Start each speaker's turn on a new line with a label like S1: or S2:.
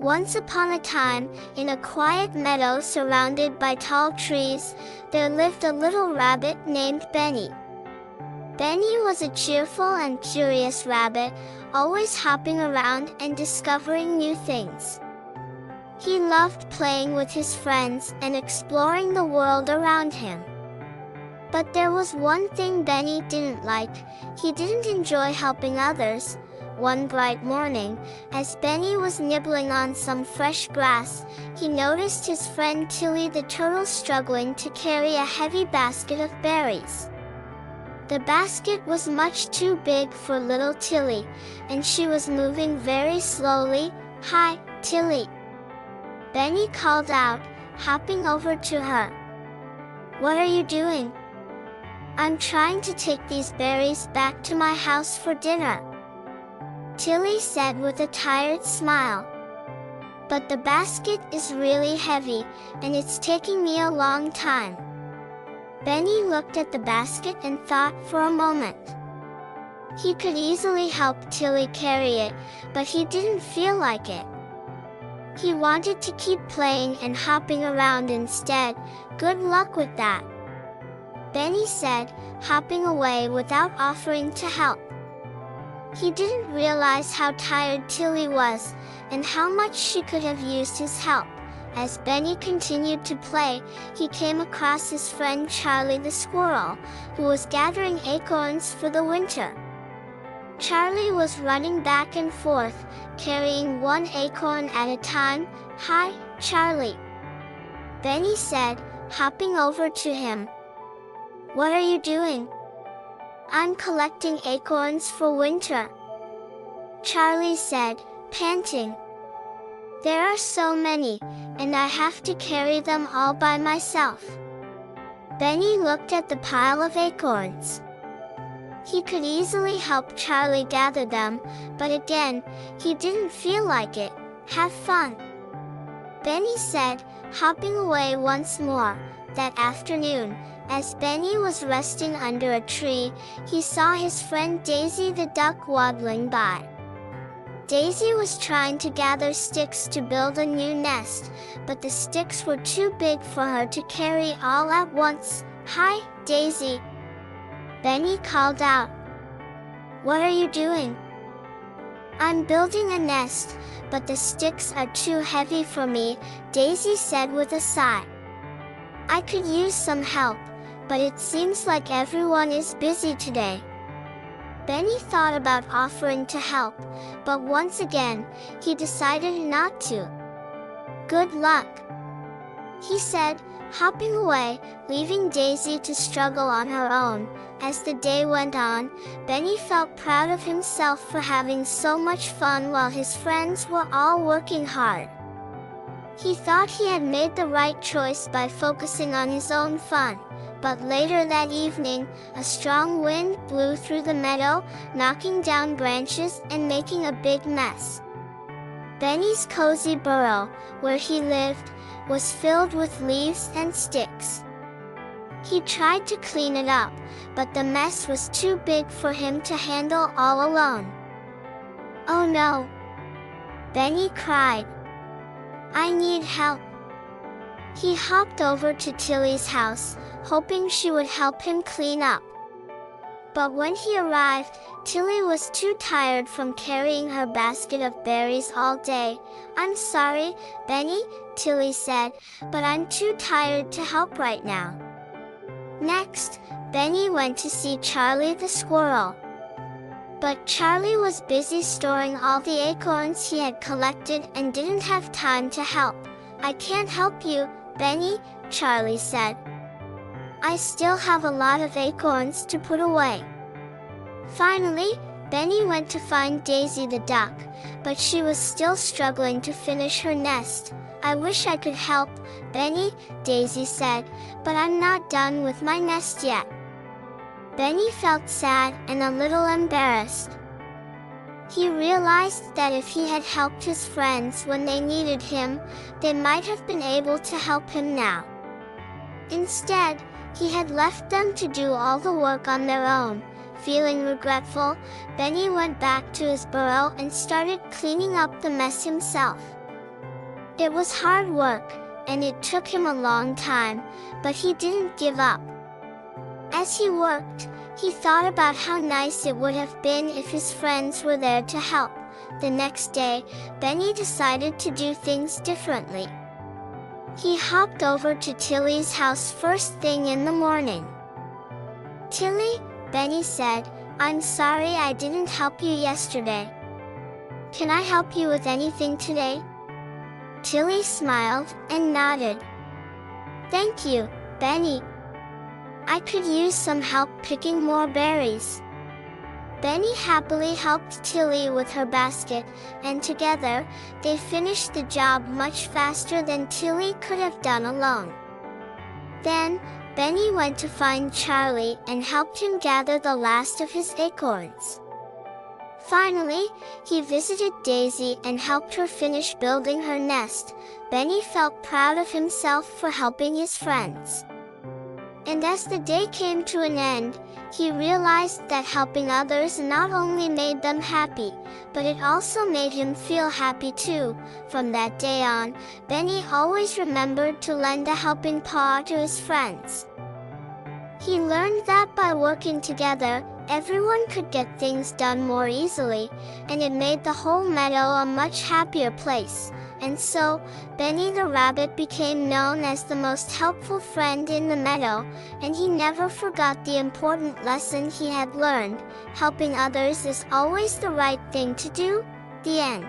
S1: Once upon a time, in a quiet meadow surrounded by tall trees, there lived a little rabbit named Benny. Benny was a cheerful and curious rabbit, always hopping around and discovering new things. He loved playing with his friends and exploring the world around him. But there was one thing Benny didn't like. He didn't enjoy helping others. One bright morning, as Benny was nibbling on some fresh grass, he noticed his friend Tilly the turtle struggling to carry a heavy basket of berries. The basket was much too big for little Tilly, and she was moving very slowly. "Hi, Tilly!" Benny called out, hopping over to her. "What are you doing?" "I'm trying to take these berries back to my house for dinner," Tilly said with a tired smile. "But the basket is really heavy, and it's taking me a long time." Benny looked at the basket and thought for a moment. He could easily help Tilly carry it, but he didn't feel like it. He wanted to keep playing and hopping around instead. "Good luck with that," Benny said, hopping away without offering to help. He didn't realize how tired Tilly was, and how much she could have used his help. As Benny continued to play, he came across his friend Charlie the squirrel, who was gathering acorns for the winter. Charlie was running back and forth, carrying one acorn at a time. "Hi, Charlie," Benny said, hopping over to him. "What are you doing?" "I'm collecting acorns for winter," Charlie said, panting. "There are so many, and I have to carry them all by myself." Benny looked at the pile of acorns. He could easily help Charlie gather them, but again, he didn't feel like it. "Have fun," Benny said, hopping away once more. That afternoon, as Benny was resting under a tree, he saw his friend Daisy the duck waddling by. Daisy was trying to gather sticks to build a new nest, but the sticks were too big for her to carry all at once. "Hi, Daisy," Benny called out. "What are you doing?" "I'm building a nest, but the sticks are too heavy for me," Daisy said with a sigh. "I could use some help, but it seems like everyone is busy today." Benny thought about offering to help, but once again, he decided not to. "Good luck," he said, hopping away, leaving Daisy to struggle on her own. As the day went on, Benny felt proud of himself for having so much fun while his friends were all working hard. He thought he had made the right choice by focusing on his own fun, but later that evening, a strong wind blew through the meadow, knocking down branches and making a big mess. Benny's cozy burrow, where he lived, was filled with leaves and sticks. He tried to clean it up, but the mess was too big for him to handle all alone. "Oh no!" Benny cried. "I need help." He hopped over to Tilly's house, hoping she would help him clean up. But when he arrived, Tilly was too tired from carrying her basket of berries all day. "I'm sorry, Benny," Tilly said, "but I'm too tired to help right now." Next, Benny went to see Charlie the squirrel. But Charlie was busy storing all the acorns he had collected and didn't have time to help. "I can't help you, Benny," Charlie said. "I still have a lot of acorns to put away." Finally, Benny went to find Daisy the duck, but she was still struggling to finish her nest. "I wish I could help, Benny," Daisy said, "but I'm not done with my nest yet." Benny felt sad and a little embarrassed. He realized that if he had helped his friends when they needed him, they might have been able to help him now. Instead, he had left them to do all the work on their own. Feeling regretful, Benny went back to his burrow and started cleaning up the mess himself. It was hard work, and it took him a long time, but he didn't give up. As he worked, he thought about how nice it would have been if his friends were there to help. The next day, Benny decided to do things differently. He hopped over to Tilly's house first thing in the morning. "Tilly," Benny said, "I'm sorry I didn't help you yesterday. Can I help you with anything today?" Tilly smiled and nodded. "Thank you, Benny. I could use some help picking more berries." Benny happily helped Tilly with her basket, and together, they finished the job much faster than Tilly could have done alone. Then, Benny went to find Charlie and helped him gather the last of his acorns. Finally, he visited Daisy and helped her finish building her nest. Benny felt proud of himself for helping his friends. And as the day came to an end, he realized that helping others not only made them happy, but it also made him feel happy too. From that day on, Benny always remembered to lend a helping paw to his friends. He learned that by working together, everyone could get things done more easily, and it made the whole meadow a much happier place. And so, Benny the rabbit became known as the most helpful friend in the meadow, and he never forgot the important lesson he had learned: helping others is always the right thing to do. The end.